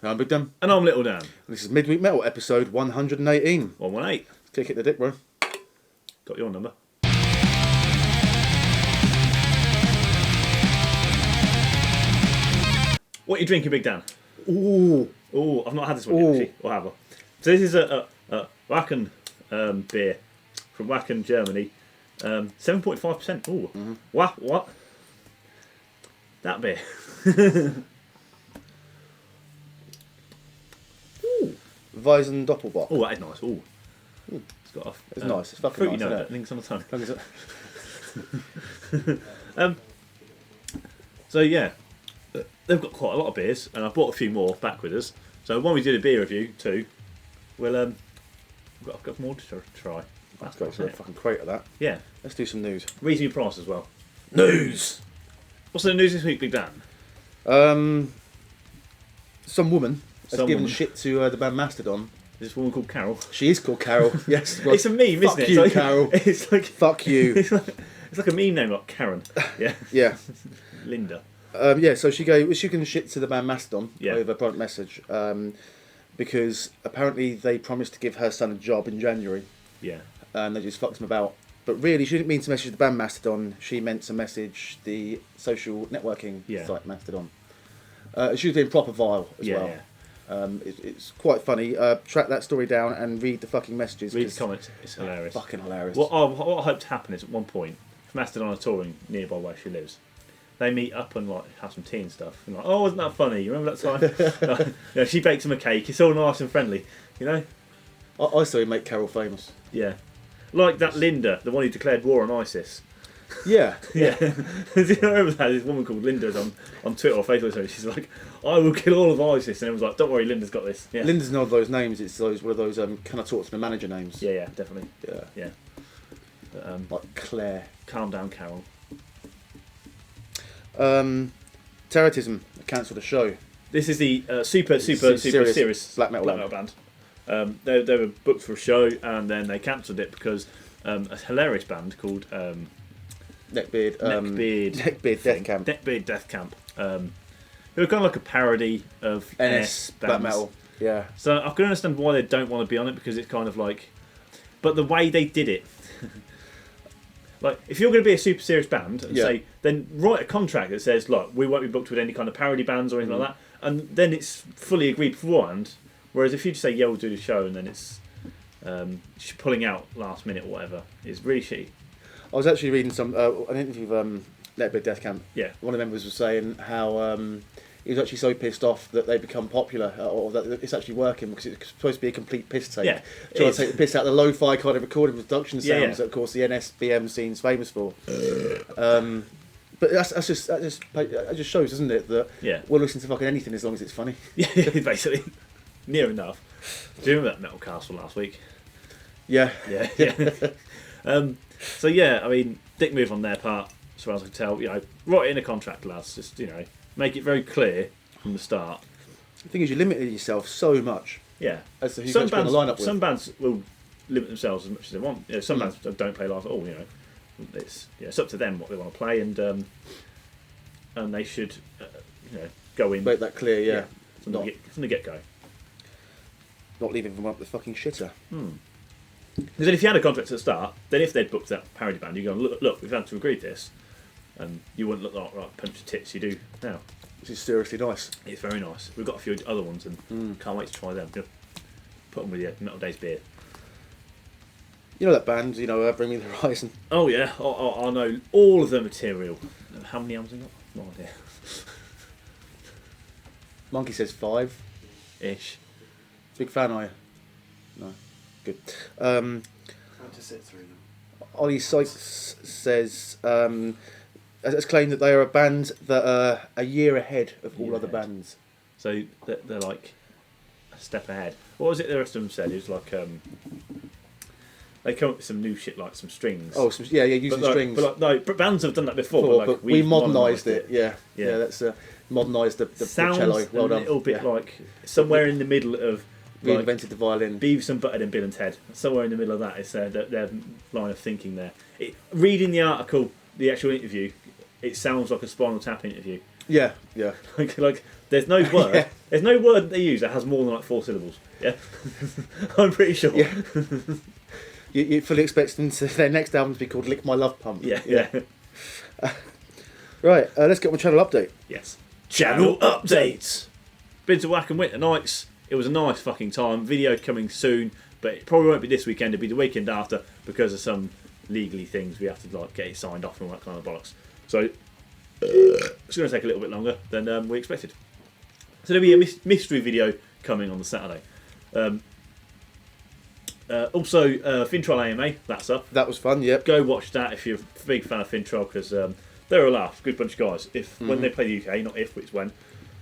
I'm Big Dan. And I'm Little Dan. This is Midweek Metal, episode 118. 118. Kick it the dick, bro. Got your number. What are you drinking, Big Dan? Ooh. Oh, I've not had this one yet, actually. Or have I? So this is a Wacken beer from Wacken, Germany. 7.5%. Ooh. Mm-hmm. What? That beer. Weizen Doppelbock. Oh, that is nice. Ooh. It's got a... It's nice. It's fucking fruity nice, note isn't that links on the tongue. it? So yeah, they've got quite a lot of beers, and I bought a few more back with us. So when we did a beer review too, we'll I've got more to try. That's great. So a fucking crate of that. Yeah, Let's do some news. reasonable price as well. News. What's the news this week, Big Dan? Some woman has Some given woman. shit to the band Mastodon. This woman called Carol. She is called Carol. Yes. It's a meme, Fuck isn't it? you, It's like, Carol. It's like Fuck you. it's like a meme name, like Karen. Yeah, Yeah. Linda. Yeah. So she can shit to the band Mastodon Yeah. over private message. Because apparently they promised to give her son a job in January. Yeah, And they just fucked him about. But really, she didn't mean to message the band Mastodon. She meant to message the social networking site Mastodon. She was being proper vile as well. Yeah. It's quite funny. Track that story down and read the fucking messages. Read 'cause the comments. It's hilarious. Fucking hilarious. What I hope to happen is at one point, if Mastodon are touring nearby where she lives, they meet up and like have some tea and stuff. And like, oh, wasn't that funny? You remember that time? She bakes him a cake. It's all nice and friendly. You know? I say make Carol famous. Yeah. Like that Linda, the one who declared war on ISIS. Yeah. Yeah. Do you remember that? This woman called Linda's on Twitter or Facebook. So she's like, I will kill all of ISIS. And it was like, don't worry, Linda's got this. Yeah. Linda's not those names. It's one of those can I talk to the manager names. Yeah, definitely. Yeah. But, Like Claire. calm down, Carol. Terrorism cancelled a show. This is the super serious black metal band. They were booked for a show and then they cancelled it because a hilarious band called Neckbeard Neckbeard Death Camp. Neckbeard Death Camp. Who are kind of like a parody of NS black bands. metal. Yeah. So I can understand why they don't want to be on it because it's kind of like, but the way they did it. Like, if you're going to be a super serious band and say, then write a contract that says, look, we won't be booked with any kind of parody bands or anything like that, and then it's fully agreed beforehand. Whereas if you just say, yeah, we'll do the show, and then it's just pulling out last minute or whatever, it's really shitty. I was actually reading an interview of Neckbeard Death Camp. Yeah. One of the members was saying how he was actually so pissed off that they become popular, or that it's actually working because it's supposed to be a complete piss take. Yeah, trying to take the piss out of the lo-fi kind of recording production sounds Yeah. that, of course, the NSBM scene's famous for. But that just shows, doesn't it, that we'll listen to fucking anything as long as it's funny. Yeah, basically. Near enough. Do you remember that Metal Castle last week? Yeah. Yeah. So yeah, I mean, dick move on their part, as far as I can tell. You know, write it in a contract, lads. Just make it very clear from the start. The thing is, you limited yourself so much. Yeah. As to who you're going to line up with. Some bands will limit themselves as much as they want. You know, some bands don't play live at all. You know, it's up to them what they want to play, and they should go in. Make that clear, yeah. From the get go. Not leaving them up the fucking shitter. Because then if you had a contract at the start, then if they'd booked that parody band, you go, look, we've had to agree to this, and you wouldn't look like right punch of tits you do now. Which is seriously nice. It's very nice. We've got a few other ones and can't wait to try them. Put them with your Metal Days beer. You know that band, Bring Me the Horizon. Oh yeah, I know all of the material. How many albums have they got? No idea. Monkey says 5. Ish. Big fan, are you? No. Good. Had to sit through them. Ollie Sykes says, has claimed that they are a band that are a year ahead of all other bands. So they're like a step ahead. What was it the rest of them said? It was like they come up with some new shit like some strings. Oh, using strings. But bands have done that before. But we modernised it. Yeah, that's modernised the sounds cello. Well a done. little bit like somewhere in the middle of reinvented the violin. Beavis and Butthead and Bill and Ted. Somewhere in the middle of that is their line of thinking there. Reading the article, the actual interview, it sounds like a Spinal Tap interview. Yeah, yeah. like there's no word. Yeah. There's no word that they use that has more than like 4 syllables. Yeah, I'm pretty sure. Yeah. You're fully expecting their next album to be called "Lick My Love Pump." Yeah. Right, let's get on channel update. Yes. Channel updates. Been to Whack and Winter Nights. It was a nice fucking time. Video coming soon, but it probably won't be this weekend. It'll be the weekend after because of some legally things we have to like get it signed off and all that kind of bollocks. So it's going to take a little bit longer than we expected. So there'll be a mystery video coming on the Saturday. Also, Fintroll AMA, that's up. That was fun. Yep. Go watch that if you're a big fan of Fintroll, because they're a laugh. Good bunch of guys. When they play the UK, not if, it's when.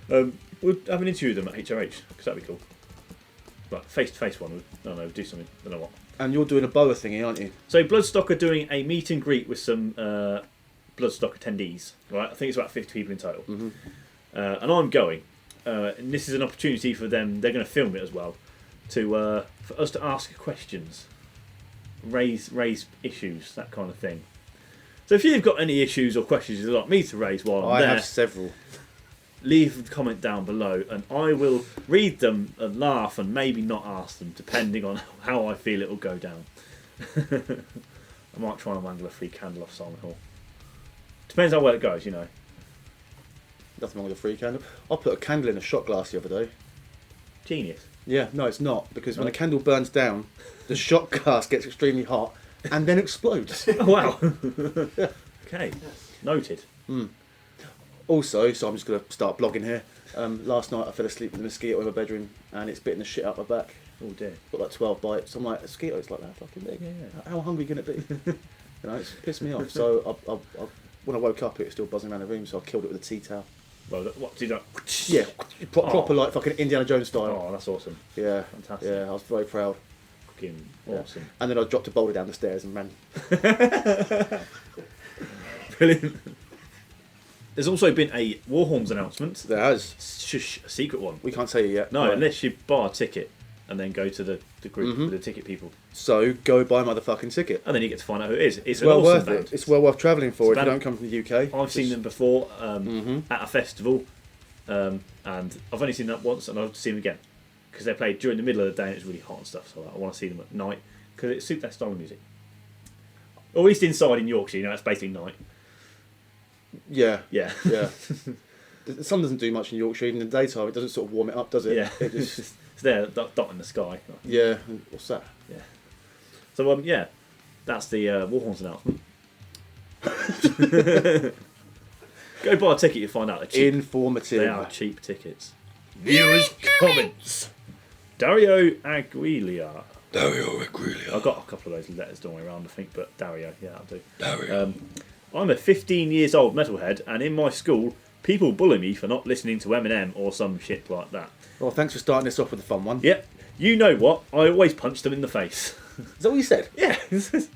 We'll have an interview with them at HRH, because that'd be cool. Like face-to-face one. I don't know, do something. I don't know what. And you're doing a boa thingy, aren't you? So Bloodstock are doing a meet and greet with some Bloodstock attendees. Right, I think it's about 50 people in total. And I'm going. And this is an opportunity for them. They're going to film it as well, for us to ask questions, raise issues, that kind of thing. So if you've got any issues or questions you'd like me to raise while I'm there, I have several. Leave a comment down below, and I will read them and laugh, and maybe not ask them, depending on how I feel it will go down. I might try and wangle a free candle off Simon Hall. Depends how well it goes, you know. Nothing wrong with a free candle. I put a candle in a shot glass the other day. Genius. Yeah, no, it's not, because when a candle burns down, the shot glass gets extremely hot and then explodes. Oh, wow. Okay, noted. Also, so I'm just going to start blogging here. Last night I fell asleep with a mosquito in my bedroom and it's bitten the shit out my back. Oh dear. Got like 12 bites. I'm like, mosquitoes like that fucking big. Yeah. How hungry can it be? You know, it's pissed me off. So I when I woke up, it was still buzzing around the room, so I killed it with a tea towel. Well, what did you do? Yeah, proper like fucking Indiana Jones style. Oh, that's awesome. Yeah, Fantastic. Yeah, I was very proud. Fucking awesome. Yeah. And then I dropped a boulder down the stairs and ran. Brilliant. There's also been a Warhorns announcement. There has. Shush, a secret one. We can't say it yet. No, right. unless you buy a ticket and then go to the group with the ticket people. So go buy a motherfucking ticket. And then you get to find out who it is. It's well an awesome worth band. it. It's well worth travelling for if you band. don't come from the UK. I've seen them before at a festival, and I've only seen that once, and I've seen them again because they played during the middle of the day and it's really hot and stuff. So I want to see them at night because it suits their style of music. Or at least inside in Yorkshire, you know, it's basically night. Yeah. Yeah. Yeah. The sun doesn't do much in Yorkshire. Even in the daytime, it doesn't sort of warm it up, does it? Yeah. It just... It's there, dot in the sky. Yeah. What's that? Yeah. So yeah, that's the Warhorns announcement. Go buy a ticket, you'll find out they're cheap. Informative. They are cheap tickets. Viewers' comments. Dario Aguilar. I got a couple of those letters the way around, I think, but Dario, yeah, I'll do. Dario. I'm a 15 years old metalhead, and in my school, people bully me for not listening to Eminem or some shit like that. Well, thanks for starting this off with a fun one. Yep. You know what? I always punch them in the face. Is that what you said? Yeah. Fair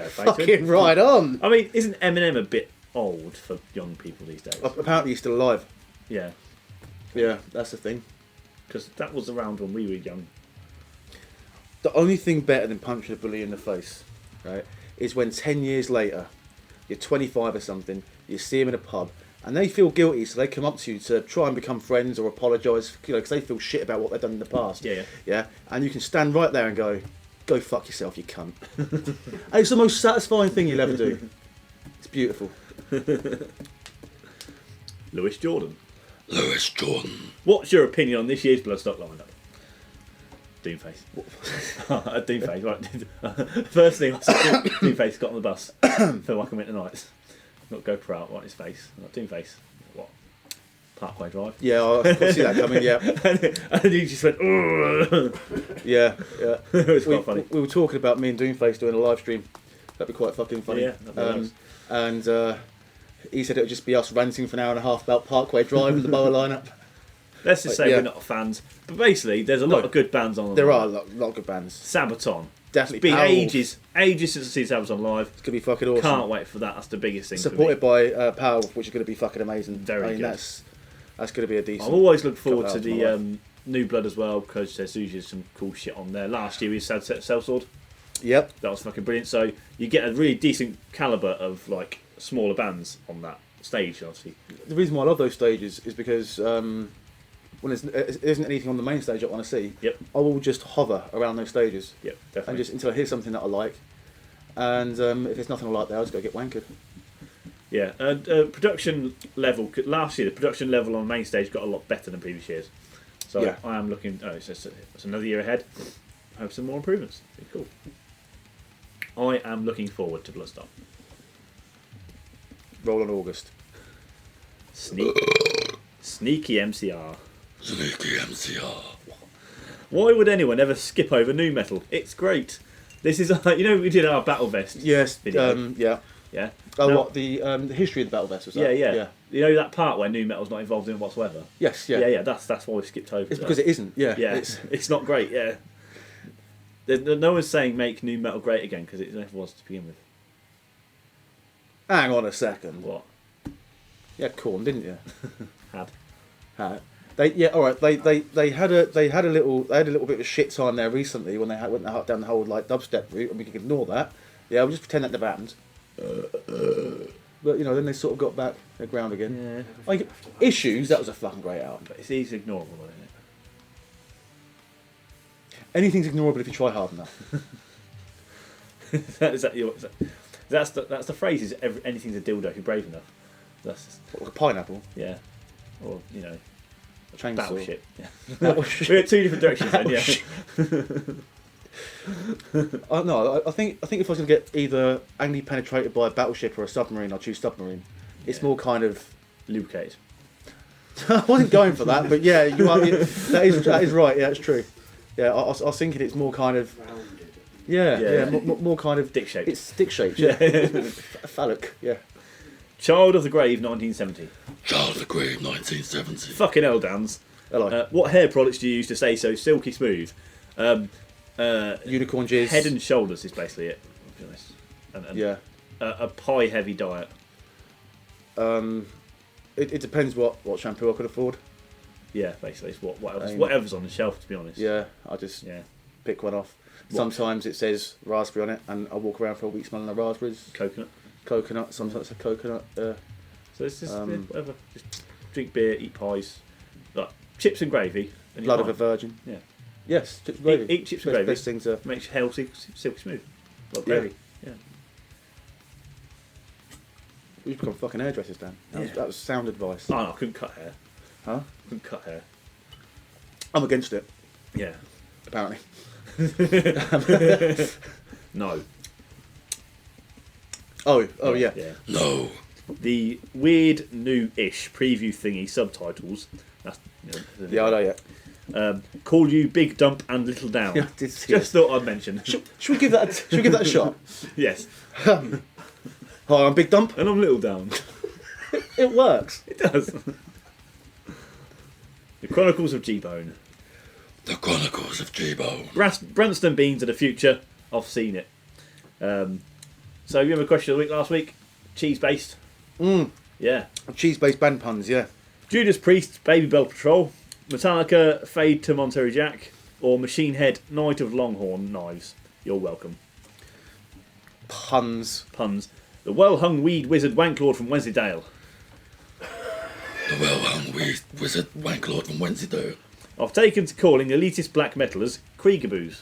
face. Fucking right on. I mean, isn't Eminem a bit old for young people these days? Apparently he's still alive. Yeah. Yeah, that's the thing. Because that was around when we were young. The only thing better than punching a bully in the face, right, is when 10 years later, you're 25 or something, you see them in a pub, and they feel guilty, so they come up to you to try and become friends or apologise, you know, because they feel shit about what they've done in the past. Yeah. Yeah, and you can stand right there and go fuck yourself, you cunt. And it's the most satisfying thing you'll ever do. It's beautiful. Lewis Jordan. Lewis Jordan. What's your opinion on this year's Bloodstock lineup? Doomface. Doomface, right. First thing I saw, Doomface got on the bus for Whack and Winter Nights. Not GoPro out, right, his face. Not Doomface. What? Parkway Drive. Yeah, I could see that coming, yeah. and he just went, ugh. Yeah. It was quite funny. We were talking about me and Doomface doing a live stream. That'd be quite fucking funny. Yeah, that'd be nice. And he said it would just be us ranting for an hour and a half about Parkway Drive and the Boa lineup. Let's just say we're not fans. But basically, there's a lot of good bands on. There are a lot of good bands. Sabaton. Definitely. It's been ages since I've seen Sabaton live. It's going to be fucking awesome. Can't wait for that. That's the biggest thing. Supported by Powerwolf, which is going to be fucking amazing. Very good. That's going to be a decent. I've always looked forward to the New Blood as well, because there's usually some cool shit on there. Last year we had Sellsword. Yep. That was fucking brilliant. So you get a really decent calibre of like smaller bands on that stage, obviously. The reason why I love those stages is because when there isn't anything on the main stage I want to see, Yep. I will just hover around those stages. Yep, And definitely. just until I hear something that I like. And if there's nothing I like there, I'll just go get wankered. Yeah, production level. Last year, the production level on main stage got a lot better than previous years. So Yeah. I am looking. It's another year ahead. I hope some more improvements. Be cool. I am looking forward to Bloodstorm. Roll on August. Sneaky MCR. Sneaky MCR. Why would anyone ever skip over new metal? It's great. This is like, we did our Battle Vest. Yes. Video. Yeah. Yeah. Oh, Now- what the history of the Battle Vest was that? Yeah. You know that part where new metal's not involved in whatsoever. Yes. Yeah. Yeah. That's why we skipped over. It's that. because it isn't. Yeah. Yeah, it's not great. Yeah. No one's saying make new metal great again because it never was to begin with. Hang on a second. What? You had Corn, didn't you? Had. All right. They had a little bit of a shit time there recently when they went down the whole like dubstep route, and we can ignore that. Yeah, we'll just pretend that never happened. But then they sort of got back to the ground again. Yeah. Like Issues, that was a fucking great album. But it's easy ignorable, isn't it? Anything's ignorable if you try hard enough. That's the phrase. Is anything's a dildo if you're brave enough. That's just, Like a pineapple, yeah. Or a chainsaw. battleship. Yeah. Battleship. We went two different directions then. Yeah. No, I think if I was going to get either anally penetrated by a battleship or a submarine, I'd choose submarine. It's more kind of. Lubricate. I wasn't going for that, but yeah, you are. That is right. Yeah, it's true. Yeah, I was thinking it's more kind of. Rounded. Yeah. More kind of Dick shaped. It's dick shaped. Yeah, phallic. Yeah. Child of the Grave, 1970. Child of the Grave, 1970. Fucking hell, Dans. Hello. What hair products do you use to stay so silky smooth? Unicorn jizz. Head and Shoulders is basically it. I'll be honest. And Yeah. a pie heavy diet. It depends what shampoo I could afford. Yeah, basically, it's mean- whatever's on the shelf. To be honest. Yeah, I just Yeah. pick one off. Sometimes it says raspberry on it, and I walk around for a week smelling the raspberries. Coconut. Coconut. Sometimes it's a coconut. So it's just whatever. Just drink beer, eat pies, like chips and gravy. And Blood you're of a fine. virgin. Yeah. Yes, chips and gravy. Eat chips and Best- gravy. Best thing to. Makes your hair silky smooth. Like Yeah. gravy. Yeah. We've become fucking hairdressers, Dan. Yeah. That was sound advice. Oh, no, I couldn't cut hair. Huh? Couldn't cut hair. I'm against it, Yeah. apparently. No. Oh yeah. Yeah. No. The weird new-ish preview thingy subtitles. That's Yeah, I know. Yeah. Call you Big Dump and Little Down. Yeah, I did see Just thought I'd mention. Should we give that? Should we give that a shot? Yes. Hi, I'm Big Dump. And I'm Little Down. It works. It does. The Chronicles of G-Bone. The Chronicles of G-Bone. Branston Beans of the Future. I've seen it. So you have a question of the week last week? Cheese-based. Yeah. Cheese-based band puns. Yeah. Judas Priest, Baby Bell Patrol. Metallica, Fade to Monterey Jack. Or Machine Head, Night of Longhorn Knives. You're welcome. Puns. Puns. The well-hung weed wizard Wanklord from Wensleydale. The well-hung wizard Wanklord from Wensleydale. I've taken to calling elitist black metalers Kriegaboos.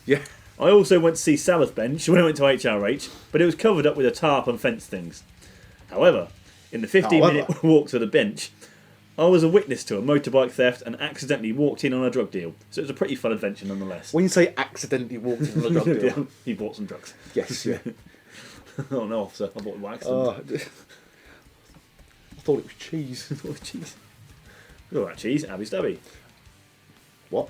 Yeah. I also went to see Sabbath Bench when I went to HRH, but it was covered up with a tarp and fence things. However, in the 15-minute walk to the bench, I was a witness to a motorbike theft and accidentally walked in on a drug deal. So it was a pretty fun adventure nonetheless. When you say accidentally walked into a drug deal. He bought some drugs. Yes. Yeah. Oh no, officer, I bought wax. Oh, I thought it was cheese. Cheese. All right, cheese, Abby Stabby. What?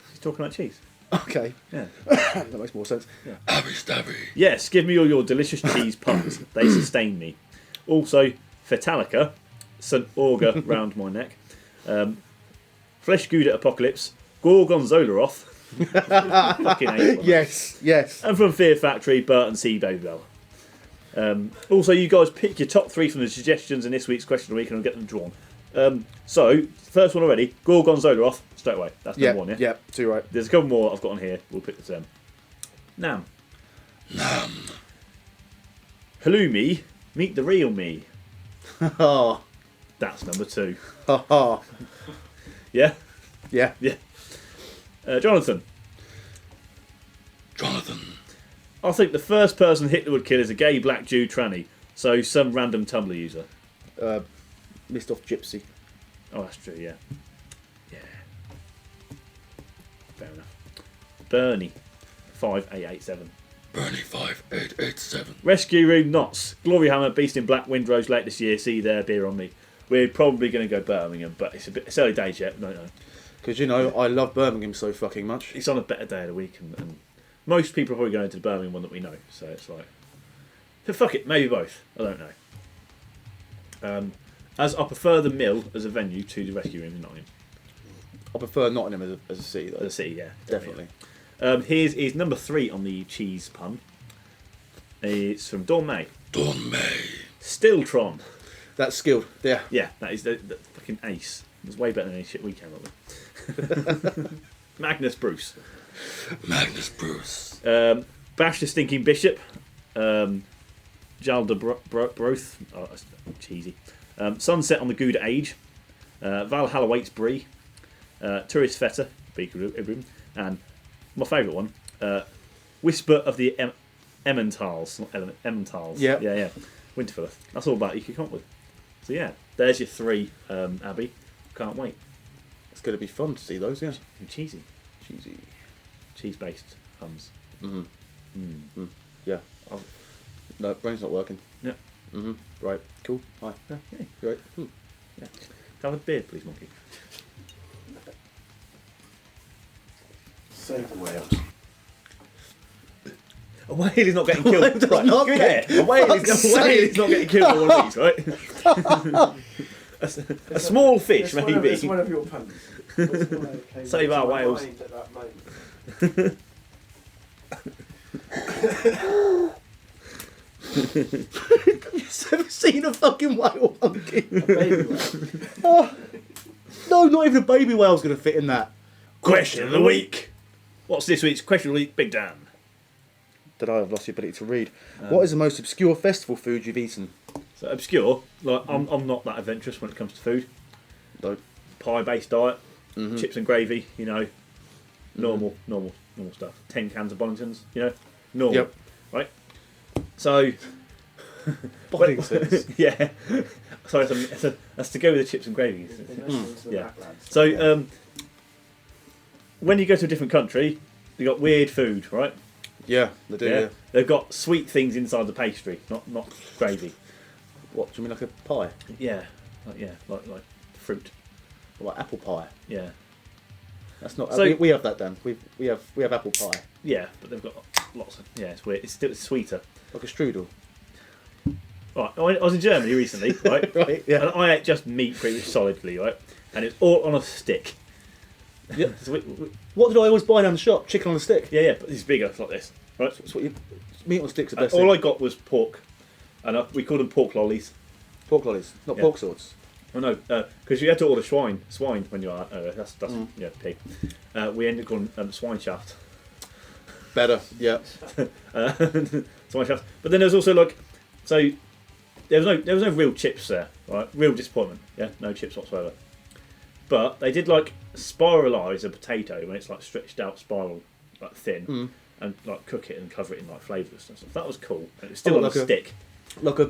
He's talking about cheese. Okay. Yeah. That makes more sense. Abby Stabby. Yes, give me all your delicious cheese puns. They sustain me. Also, Fetalica, St. Auger round my neck. Flesh Gouda Apocalypse, Gorgonzolaroth. Fucking hate one. Yes. And from Fear Factory, Bert and C. Baby Bell. Also, you guys pick your top 3 from the suggestions in this week's question of the week and I'll get them drawn. So, first one already, Gorgonzolaroth, straight away. That's number 1, yeah? Yeah, 2 right. There's a couple more I've got on here. We'll pick the term. Nam. Nam. Halloumi, meet the real me. Oh, That's number 2. oh, Yeah? yeah. Yeah. Jonathan. Jonathan. I think the first person Hitler would kill is a gay black Jew tranny. So some random Tumblr user. Missed off Gypsy. Oh, that's true, yeah. Yeah. Fair enough. Bernie. 5887. Bernie 5887. Rescue Room Knots. Glory Hammer, Beast in Black, Windrose late this year. See you there, beer on me. We're probably going to go Birmingham, but it's early days yet. No. Because, you know, I love Birmingham so fucking much. It's on a better day of the week, and most people are probably going to the Birmingham one that we know. So it's like, so fuck it, maybe both. I don't know. As I prefer the Mill as a venue to the Rescue Room in Nottingham. I prefer Nottingham as a city, though. As a city, yeah, Definitely. Here's is number 3 on the cheese pun. It's from Dawn May. Dawn May. Stiltron. That's skilled. Yeah. Yeah, that is the fucking ace. It's way better than any shit we came up with. Magnus Bruce. Magnus Bruce. Bash the Stinking Bishop. Jalda Broth. Oh, that's cheesy. Sunset on the Gouda Age. Valhalla Waits Brie. Tourist Feta. Beaker Ibrahim. And my favourite one. Whisper of the Emmentails. Not Emmentails. Yeah. Winterfell. That's all about you can come up with. So yeah, there's your 3, Abby. Can't wait. It's going to be fun to see those, yeah. Cheesy. Cheesy. Cheese-based puns. Yeah. No, brain's not working. Yeah. Right. Cool. Hi. Yeah. You right? Yeah. Have a beard, please, monkey. Save the whales. A whale is not getting killed. Whale does not give me get- that. A whale is not getting killed by one of these, right? a small fish, maybe. It's one of your puns. Save our whales. At that moment. You've ever seen a fucking whale monkey? A baby whale. No, not even a baby whale's going to fit in that. Question of the week. What's this week's question of the week, Big Dan? Did I have lost the ability to read? What is the most obscure festival food you've eaten? So obscure. Like I'm not that adventurous when it comes to food. No. Pie-based diet, chips and gravy. You know, normal stuff. 10 cans of Boningtons. You know, normal. Yep. Right. So. Boningtons. Yeah. Sorry, that's to go with the chips and gravy. Yeah. So when you go to a different country, you got weird food, right? Yeah, they do. Yeah. They've got sweet things inside the pastry, not gravy. What do you mean, like a pie? Yeah, like fruit. Or like apple pie? Yeah, That's not. So- we have that, Dan. We have apple pie, yeah, but they've got lots of. Yeah, it's weird. It's still sweeter. like a strudel. Right, I was in Germany recently, right? Right. Yeah. And I ate just meat pretty much solidly, right? And it's all on a stick. Yeah. So What did I always buy down the shop? Chicken on a stick. yeah, but it's bigger. It's like this, right? That's what you. Meat on sticks are And best. all I got was pork, and we called them pork lollies. Pork lollies, not Yeah. pork swords. Oh no, because you had to order swine when you're that's yeah, pig. We ended up calling swine shaft. Better. Yeah. Swine shaft. But then there's also like, so there was no real chips there, right? Real disappointment. Yeah, no chips whatsoever. But they did like spiralise a potato when it's like stretched out spiral, like thin, and like cook it and cover it in like flavours and stuff. That was cool. And it was still on like a stick. Like a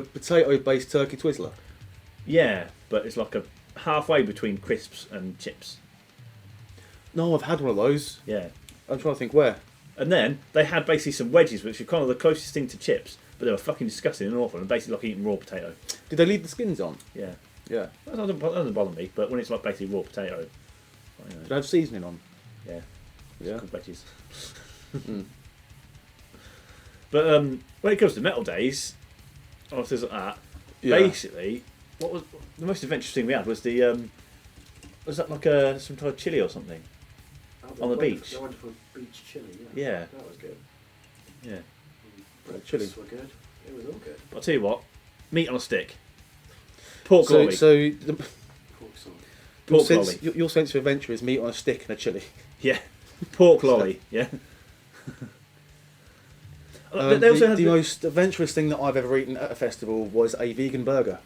potato-based turkey Twizzler. Yeah, but it's like a halfway between crisps and chips. No, I've had one of those. Yeah. I'm trying to think where. And then they had basically some wedges, which are kind of the closest thing to chips, but they were fucking disgusting and awful, and basically like eating raw potato. Did they leave the skins on? Yeah. Yeah. That doesn't bother me, but when it's like basically raw potato, you know, Did they have seasoning on? yeah, Yeah. good wedges. But when it comes to metal days, or things like that, Yeah. basically, what was the most adventurous thing we had was the was that like some type of chili or something? On the beach. The wonderful beach chili, Yeah. That was good. Yeah. Breakfasts were good. It was all good. But I'll tell you what, meat on a stick, pork So, lolly, so the, Pork salt. pork lolly. your sense of adventure is meat on a stick and a chili. Yeah, pork lolly. Yeah. They also had The most adventurous thing that I've ever eaten at a festival was a vegan burger.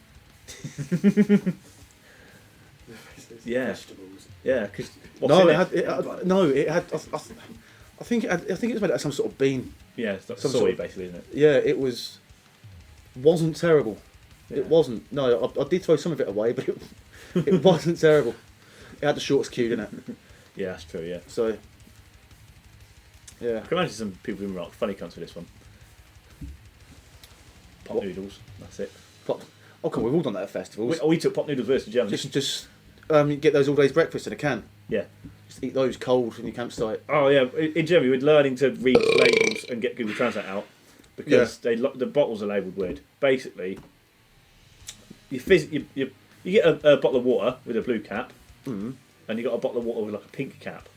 Yeah. Vegetables. Yeah, because No, it had. I think it was made out of some sort of bean. Yeah, it's like some soy sort of- basically, isn't it? Yeah, it wasn't terrible. Yeah. It wasn't. No, I did throw some of it away, but it wasn't terrible. It had the shortest queue, didn't it? Yeah, that's true. Yeah, So, yeah. I can imagine some people being like funny cunts for this one. Pot What? noodles. That's it. Pop. Oh, come on, we've all done that at festivals. We took pot noodles versus Germany. Just get those all day's breakfast in a can. Yeah. Just eat those cold in your campsite. Oh yeah. In Germany, we're learning to read labels and get Google Translate out because the bottles are labelled weird. Basically, you get a bottle of water with a blue cap, and you got a bottle of water with like a pink cap.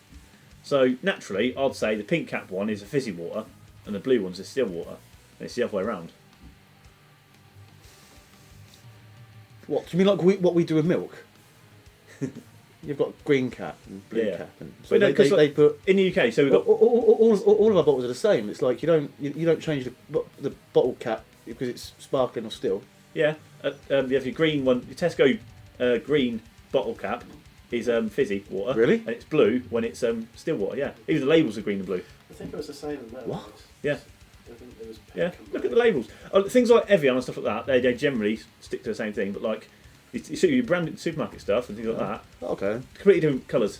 So naturally, I'd say the pink cap one is a fizzy water, and the blue one's a still water, and it's the other way around. What? Do you mean like what we do with milk? You've got green cap and blue cap, and so But no, 'cause they put in the UK, so we've got all of our bottles are the same. It's like you don't change the bottle cap because it's sparkling or still. you have your green one. Your Tesco green bottle cap is fizzy water. Really? And it's blue when it's still water. Yeah, even the labels are green and blue. I think it was the same in Melrose. What? Yeah. I think there was pink Yeah, and look at the blue. labels. Things like Evian and stuff like that, they generally stick to the same thing, but like you see your branded supermarket stuff and things like that, Okay. completely different colours.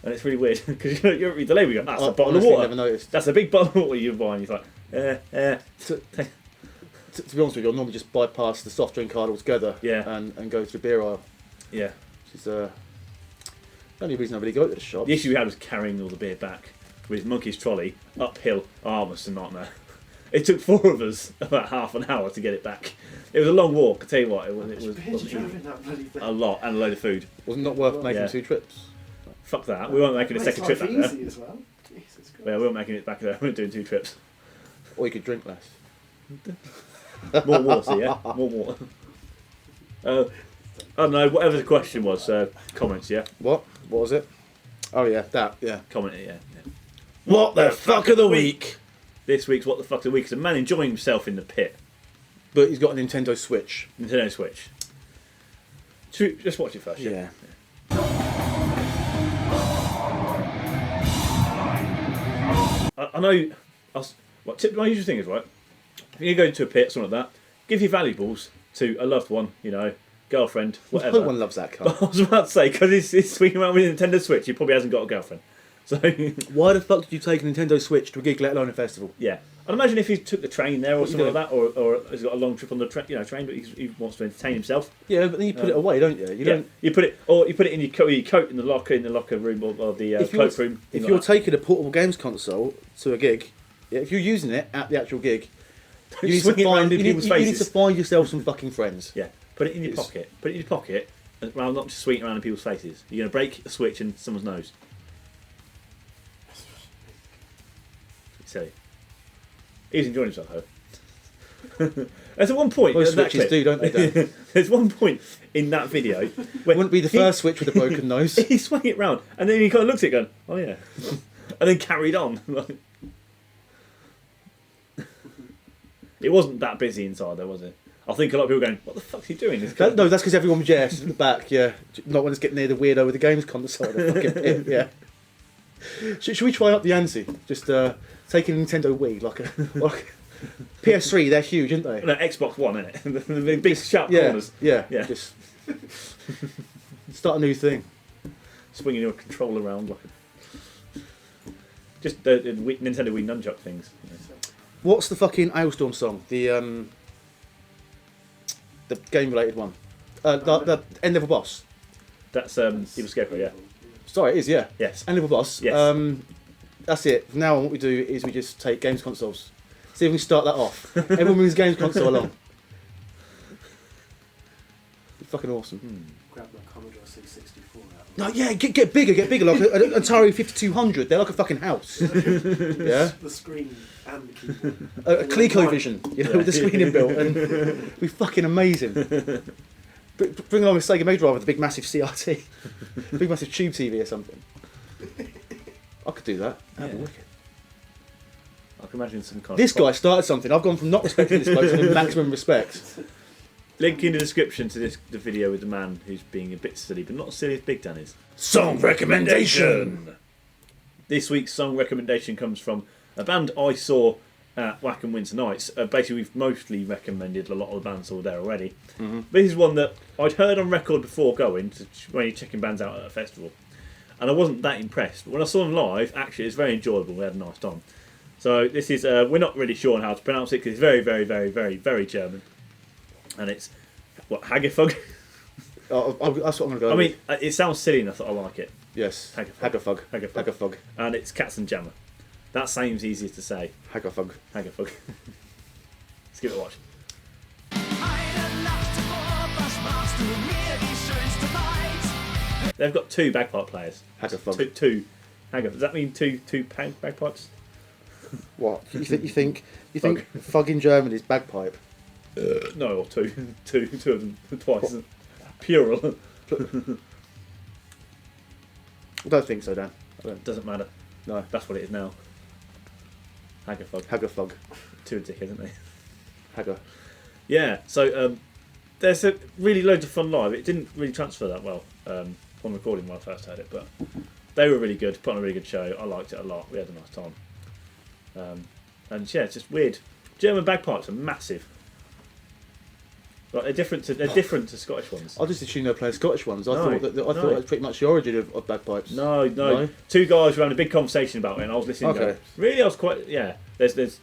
And it's really weird because you read the label, you go, that's a bottle of Honestly, water. Never noticed. That's a big bottle of water you're buying. You're like, To be honest with you, I'll normally just bypass the soft drink aisle altogether. Yeah. And go to the beer aisle. yeah. Which is the only reason I really go to the shop. The issue we had was carrying all the beer back with Monkey's trolley uphill. Oh, it was a nightmare. It took 4 of us about half an hour to get it back. It was a long walk, I tell you what. It was Driving that bloody thing. a lot and a load of food. Wasn't not worth making Yeah. 2 trips. Fuck that. We weren't making a Makes second trip life back there. easy as well. Jesus Christ. Yeah, we weren't making it back there. We weren't doing 2 trips. Or you could drink less. More water, yeah? More water. I don't know, whatever the question was, comments, yeah? What? What was it? Oh yeah, that. Yeah. Comment it, yeah. What the fuck of the week? This week's What the Fuck of the Week is a man enjoying himself in the pit. But he's got a Nintendo Switch. Nintendo Switch. Just watch it first, yeah? I know. My usual thing is, right? If you go into a pit, something like that, give your valuables to a loved one, girlfriend, whatever. No one loves that But cunt. I was about to say, because he's swinging around with a Nintendo Switch, he probably hasn't got a girlfriend. So, Why the fuck did you take a Nintendo Switch to a gig, let alone a festival? yeah. I'd imagine if he took the train there or What you something like that, or he's got a long trip on the train, but he wants to entertain himself. Yeah, but then you put it away, don't you? You Yeah, don't. you put it in your coat in the locker room or the If you're, cloakroom. if you're taking a portable games console to a gig, if you're using it at the actual gig, you need, swing to it around find, in you, need, people's you need to faces. find yourself some fucking friends. Yeah, put it in your It's- pocket. Put it in your pocket, well, not just swinging around in people's faces. You're going to break a switch in someone's nose. It's silly. He was enjoying himself though. There's at one point. Most in that switches clip- do, don't they, Dan? There's one point in that video where Wouldn't be the first Switch with a broken nose. He swung it round and then he kind of looked at it going, "Oh yeah," and then carried on. It wasn't that busy inside though, was it? I think a lot of people going, "What the fuck's he doing?" No, that's because everyone was just at the back, yeah. Not when it's getting near the weirdo with the games console. The fucking pit, yeah. Should we try up the ante? Just take a Nintendo Wii, like PS3, they're huge, aren't they? No, Xbox One, innit? The big sharp Yeah, corners. yeah, Yeah. Just start a new thing. Swinging your controller around like just the Nintendo Wii nunchuck things. What's the fucking Ailstorm song? The game related one. The End Level Boss. That's Evil Scarecrow, yeah. Sorry, it is, yeah. Yes. End Level Boss. Yes. That's it. From now on, what we do is we just take games consoles. See if we can start that off. Everyone moves games console along. Fucking awesome. Grab my Commodore 664 out. No, yeah, get bigger, like an Atari 5200. They're like a fucking house. Yeah. The screen and the keyboard. A ColecoVision, with the screen inbuilt, and it'd be fucking amazing. Bring along a Sega Mega Drive with a big massive CRT, big massive tube TV or something. I could do that. That'd be Yeah. wicked. I can imagine some kind This of guy started something. I've gone from not respecting this bloke to maximum respect. Link in the description to the video with the man who's being a bit silly, but not as silly as Big Dan is. Song recommendation. This week's song recommendation comes from a band I saw at Wack and Winter Nights. Basically, we've mostly recommended a lot of the bands that were there already. Mm-hmm. This is one that I'd heard on record before going to when you're checking bands out at a festival, and I wasn't that impressed. But when I saw them live, actually, it's very enjoyable. We had a nice time. So this is we're not really sure on how to pronounce it because it's very, very, very, very, very German, and it's what Hagerfug. That's what I'm going to go I with. mean, it sounds silly enough that I like it. Yes. Hagerfug. Hagerfug. And it's Cats and Jammer. That seems easier to say. Hagerfug. Hagerfug. Let's give it a watch. They've got 2 bagpipe players. Hagerfug. Two. Does that mean two bagpipes? What? You think fug in German is bagpipe? No, or two. Two of them twice. Plural. I don't think so, Dan. I don't. Doesn't matter. No. That's what it is now. Hagerfug. Hagerfug. 2 a dick, isn't they? Hager. Yeah, so there's really loads of fun live. It didn't really transfer that well on recording when I first heard it, but they were really good, put on a really good show. I liked it a lot. We had a nice time. And yeah, it's just weird. German bagpipes are massive. Like they're different to Scottish ones. I just assumed they were playing Scottish ones. I No, thought that was pretty much the origin of bagpipes. No. 2 guys were having a big conversation about it, and I was listening. Okay. Going, really, I was quite There's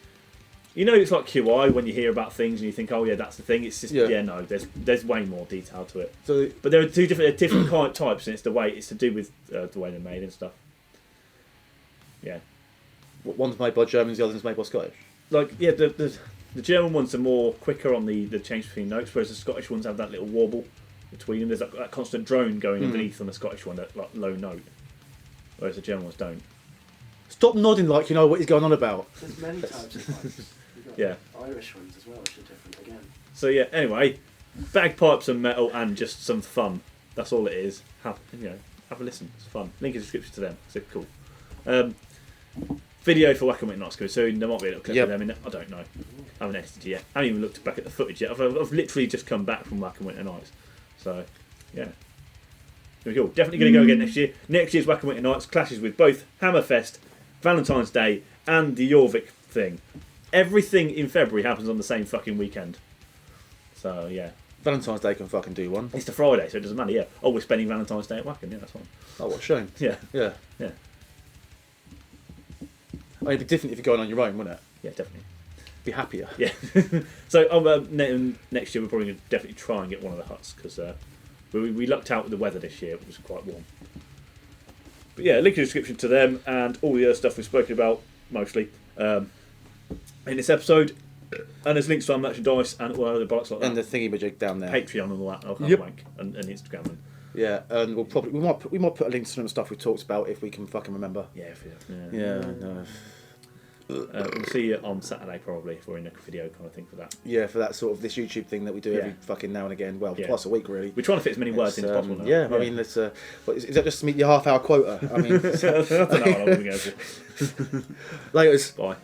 you know, it's like QI when you hear about things and you think, oh yeah, that's the thing. It's just no. There's way more detail to it. So, but there are different kind of types, and it's to do with the way they're made and stuff. Yeah. One's made by Germans, the other's made by Scottish. Like the German ones are more quicker on the change between notes, whereas the Scottish ones have that little wobble between them. There's that constant drone going underneath on the Scottish one, that like low note, whereas the German ones don't. Stop nodding like you know what he's going on about. There's many types of pipes. You've got Yeah. Irish ones as well, which are different again. So yeah, anyway, bagpipes and metal and just some fun. That's all it is. Have a listen. It's fun. Link in the description to them. So cool. Video for Wack and Winter Nights coming soon. There might be a little clip of them in it. I don't know. I haven't edited it yet. I haven't even looked back at the footage yet. I've literally just come back from Wack and Winter Nights. So yeah. Cool. Definitely going to go again next year. Next year's Wack and Winter Nights clashes with both Hammerfest, Valentine's Day, and the Jorvik thing. Everything in February happens on the same fucking weekend. So yeah. Valentine's Day can fucking do one. It's the Friday, so it doesn't matter. Yeah. Oh, we're spending Valentine's Day at Wacken. Yeah, that's fine. Oh, what a shame. Yeah. Yeah. Yeah. Oh, it'd be different if you're going on your own, wouldn't it? Yeah, definitely. Be happier. Yeah. So next year we're probably going to definitely try and get one of the huts because we lucked out with the weather this year. It was quite warm. But yeah, link in the description to them and all the other stuff we've spoken about mostly in this episode. And there's links to our merchandise and all other bollocks like that. And the thingy-majig down there. Patreon and all that. I'll Yep. wank and Instagram. And, Yeah, and we might put a link to some stuff we talked about if we can fucking remember. yeah. Yeah, no. We'll see you on Saturday probably if we're in a video kind of thing for that. Yeah, for that sort of this YouTube thing that we do every fucking now and again. Well, Yeah. twice a week really. We're trying to fit as many words in as possible now. Yeah, I mean, let's. Is that just to meet your half-hour quota? I mean, I don't know how long we're going to go for. laters. Bye.